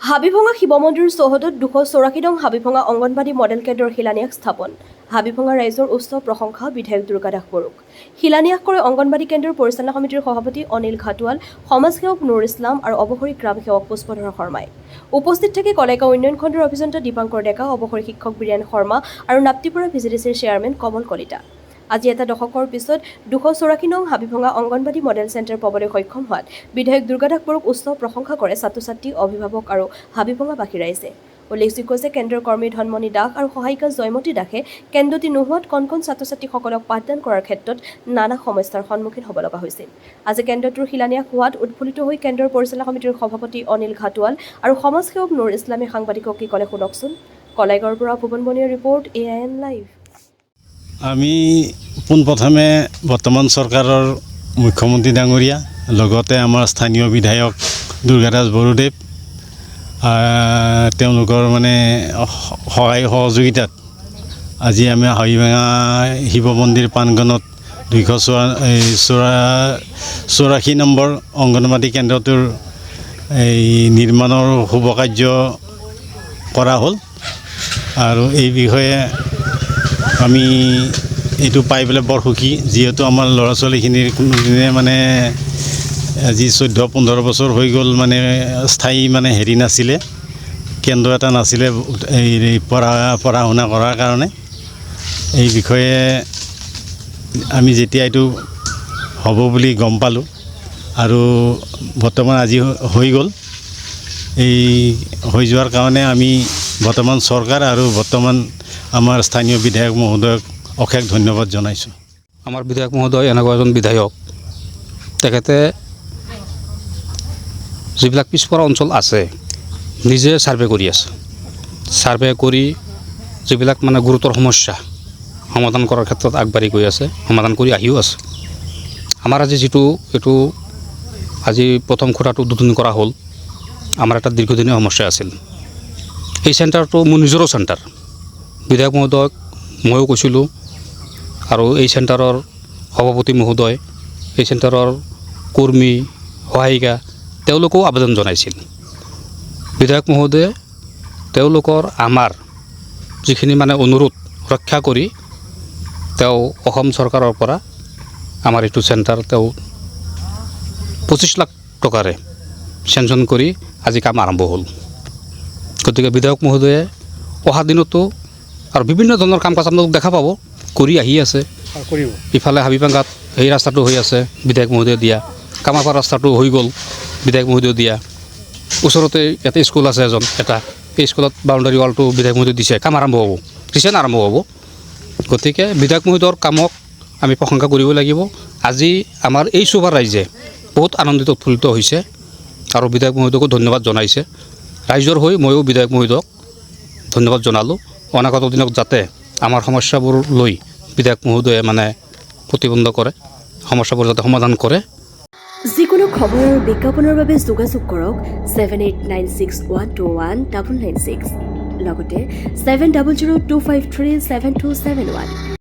হাবিভঙা শিৱ মন্দিৰ চৌহদত 284 নং হাবিভঙা অংগনবাদী মডেল কেন্দ্ৰৰ শিলান্যাস স্থাপন। হাবিভঙা ৰাইজৰ উচ্চ প্ৰশংসা বিধায়ক দুৰ্গা দাস বড়োক। শিলান্যাস কৰে অংগনবাদী কেন্দ্ৰৰ পৰিচালনা সমিতিৰ সভাপতি অনিল ঘাটোৱাল, সমাজসেৱক নুৰ ইছলাম আৰু অৱসৰী গ্ৰাম সেৱক পুষ্পধৰ শৰ্মাই। উপস্থিত থাকি কলেগাঁও উন্নয়ন খণ্ডৰ অভিযন্তা দীপাংকৰ ডেকা, অৱসৰী শিক্ষক বীৰেন শৰ্মা আৰু নাপ্তিপুৰা ভিজিডিচিৰ চেয়াৰমেন কমল কলিতা। আজি এটা দশকৰ পিছত 284 নং হাবিভঙা অংগনবাদী মডেল চেণ্টাৰ পাবলৈ সক্ষম হোৱাত বিধায়ক দুৰ্গা দাস বড়োক উচ্চ প্ৰশংসা কৰে ছাত্ৰ-ছাত্ৰী, অভিভাৱক আৰু হাবিভঙাবাসী ৰাইজে। উল্লেখযোগ্য যে কেন্দ্ৰৰ কৰ্মী ধনমণি দাস আৰু সহায়িকা জয়মতী দাসে কেন্দ্ৰটি নোহোৱাত কণ ছাত্ৰ-ছাত্ৰীসকলক পাঠদান কৰাৰ ক্ষেত্ৰত নানা সমস্যাৰ সন্মুখীন হ'ব লগা হৈছিল। আজি কেন্দ্ৰটোৰ শিলান্যাস হোৱাত উৎফুল্লিত হৈ কেন্দ্ৰৰ পৰিচালনা সমিতিৰ সভাপতি অনিল ঘাটোৱাল আৰু সমাজসেৱক নুৰ ইছলামে সাংবাদিকক কি ক'লে শুনকচোন। কলেগাঁৱৰ পৰা ভুৱন বনিয়াৰ ৰিপৰ্ট, AIN লাইভ। আমি পোনপ্ৰথমে বৰ্তমান চৰকাৰৰ মুখ্যমন্ত্ৰী ডাঙৰীয়া, লগতে আমাৰ স্থানীয় বিধায়ক দুৰ্গা দাস বড়োদেৱ, তেওঁলোকৰ সহায় সহযোগিতাত আজি আমি হাবিভঙা শিৱ মন্দিৰ প্ৰাংগণত 284 নম্বৰ অংগনবাদী কেন্দ্ৰটোৰ নিৰ্মাণৰ শুভ কাৰ্য কৰা হ'ল। আৰু এই বিষয়ে আমি এইটো পাই পেলাই বৰ সুখী, যিহেতু আমাৰ ল'ৰা ছোৱালীখিনিৰ কোনোদিনে আজি 14-15 বছৰ হৈ গ'ল স্থায়ী হেৰি নাছিলে, কেন্দ্ৰ এটা নাছিলে এই পঢ়া শুনা কৰাৰ কাৰণে। এই বিষয়ে আমি যেতিয়া এইটো হ'ব বুলি গম পালোঁ আৰু বৰ্তমান আজি হৈ গ'ল, এই হৈ যোৱাৰ কাৰণে আমি বৰ্তমান চৰকাৰ আৰু বৰ্তমান আমাৰ স্থানীয় বিধায়ক মহোদয়ক অশেষ ধন্যবাদ জনাইছোঁ। আমাৰ বিধায়ক মহোদয় এনেকুৱা এজন বিধায়ক, তেখেতে যিবিলাক পিছপৰা অঞ্চল আছে নিজে ছাৰ্ভে কৰি আছে। ছাৰ্ভে কৰি যিবিলাক গুৰুতৰ সমস্যা সমাধান কৰাৰ ক্ষেত্ৰত আগবাঢ়ি গৈ আছে, সমাধান কৰি আহিও আছে। আমাৰ আজি এইটো আজি প্ৰথম খুঁটাটো উদ্বোধন কৰা হ'ল। আমাৰ এটা দীৰ্ঘদিনীয়া সমস্যা আছিল। এই চেণ্টাৰটো মোৰ নিজৰো চেণ্টাৰ। বিধায়ক মহোদয়ক ময়ো কৈছিলোঁ আৰু এই চেণ্টাৰৰ সভাপতি মহোদয়, এই চেণ্টাৰৰ কৰ্মী, সহায়িকা তেওঁলোকেও আবেদন জনাইছিল। বিধায়ক মহোদয়ে তেওঁলোকৰ আমাৰ যিখিনি অনুৰোধ ৰক্ষা কৰি তেওঁ অসম চৰকাৰৰ পৰা আমাৰ এইটো চেণ্টাৰ তেওঁ 25 লাখ টকাৰে চেংচন কৰি আজি কাম আৰম্ভ হ'ল। গতিকে বিধায়ক মহোদয়ে অহা দিনতো আৰু বিভিন্ন ধৰণৰ কাম কাজ আপোনালোক দেখা পাব, কৰি আহি আছে। ইফালে হাবিভাঙাত এই ৰাস্তাটো হৈ আছে বিধায়ক মহোদয়ে দিয়া, কামাৰপাৰ ৰাস্তাটো হৈ গ'ল বিধায়ক মহোদয়ে দিয়া। ওচৰতে ইয়াতে স্কুল আছে এটা, এই স্কুলত বাউণ্ডাৰী ৱালটো বিধায়ক মহোদয়ে দিছে, কাম আৰম্ভ হ'ব, ৰিচেণ্ট আৰম্ভ হ'ব। গতিকে বিধায়ক মহোদয়ৰ কামক আমি প্ৰশংসা কৰিব লাগিব। আজি আমাৰ এই চুবাৰ ৰাইজে বহুত আনন্দিত উৎফুল্লিত হৈছে আৰু বিধায়ক মহোদয়কো ধন্যবাদ জনাইছে। ৰাইজৰ হৈ ময়ো বিধায়ক মহোদয়ক ধন্যবাদ জনালোঁ। অনাগত দিনত যাতে আমাৰ সমস্যাবোৰ লৈ বিধায়ক মহোদয়ে প্ৰতিবন্ধ কৰে, সমস্যাবোৰ যাতে সমাধান কৰে। যিকোনো খবৰ আৰু বিজ্ঞাপনৰ বাবে যোগাযোগ কৰক 7896121996, লগতে 7002537271।